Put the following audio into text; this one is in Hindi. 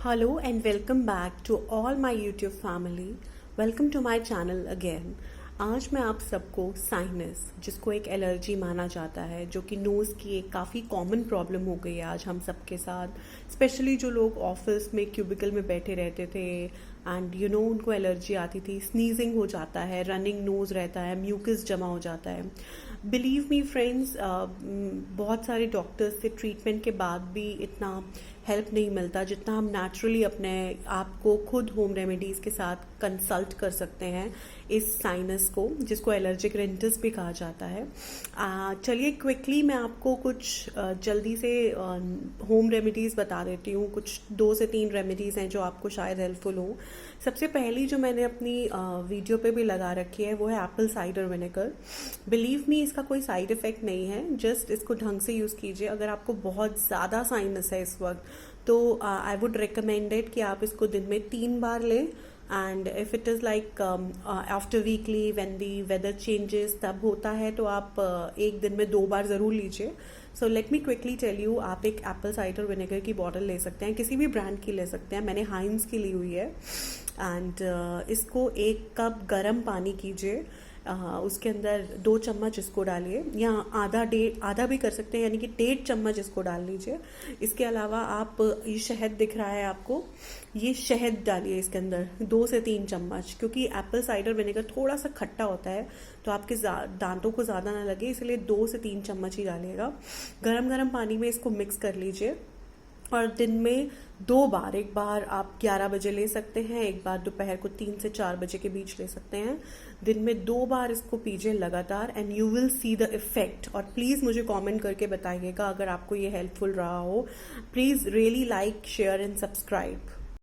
Hello and welcome back to all my YouTube family. Welcome to my channel again. आज मैं आप सबको साइनस, जिसको एक एलर्जी माना जाता है, जो कि नोज़ की एक काफ़ी कॉमन प्रॉब्लम हो गई है आज हम सबके साथ, स्पेशली जो लोग ऑफिस में क्यूबिकल में बैठे रहते थे एंड उनको एलर्जी आती थी, स्नीजिंग हो जाता है, रनिंग नोज़ रहता है, म्यूकस जमा हो जाता है। बिलीव मी फ्रेंड्स, बहुत सारे डॉक्टर्स से ट्रीटमेंट के बाद भी इतना हेल्प नहीं मिलता जितना हम नेचुरली अपने आप को खुद होम रेमेडीज़ के साथ कंसल्ट कर सकते हैं इस साइनस को, जिसको एलर्जिक रेनिटिस भी कहा जाता है। चलिए क्विकली मैं आपको कुछ जल्दी से होम रेमेडीज़ बता देती हूँ। कुछ 2 से 3 रेमेडीज़ हैं जो आपको शायद हेल्पफुल हो। सबसे पहली जो मैंने अपनी वीडियो पे भी लगा रखी है वो है Apple cider vinegar. Believe me, इसका कोई साइड इफ़ेक्ट नहीं है, जस्ट इसको ढंग से यूज़ कीजिए। अगर आपको बहुत ज़्यादा साइनस है इस वक्त तो आई वुड रिकमेंडेड कि आप इसको दिन में 3 बार लें, and if it is like after weekly when the weather changes तब होता है तो आप एक दिन में 2 बार ज़रूर लीजिए। So let me quickly tell you, आप एक एप्पल साइडर विनेगर की बॉटल ले सकते हैं, किसी भी ब्रांड की ले सकते हैं। मैंने हाइंस की ली हुई है एंड इसको 1 कप गर्म पानी कीजिए, उसके अंदर 2 चम्मच इसको डालिए, या आधा भी कर सकते हैं, यानी कि 1.5 चम्मच इसको डाल लीजिए। इसके अलावा आप ये शहद दिख रहा है आपको, ये शहद डालिए इसके अंदर 2 से 3 चम्मच, क्योंकि एप्पल साइडर विनेगर थोड़ा सा खट्टा होता है तो आपके दांतों को ज़्यादा ना लगे, इसलिए 2 से 3 चम्मच ही डालिएगा। गरम गरम पानी में इसको मिक्स कर लीजिए और दिन में 2 बार, एक बार आप 11 बजे ले सकते हैं, एक बार दोपहर को 3 से 4 बजे के बीच ले सकते हैं। दिन में 2 बार इसको पीजिए लगातार and you will see the effect. और प्लीज़ मुझे कमेंट करके बताइएगा अगर आपको ये हेल्पफुल रहा हो। Please really like, share and subscribe.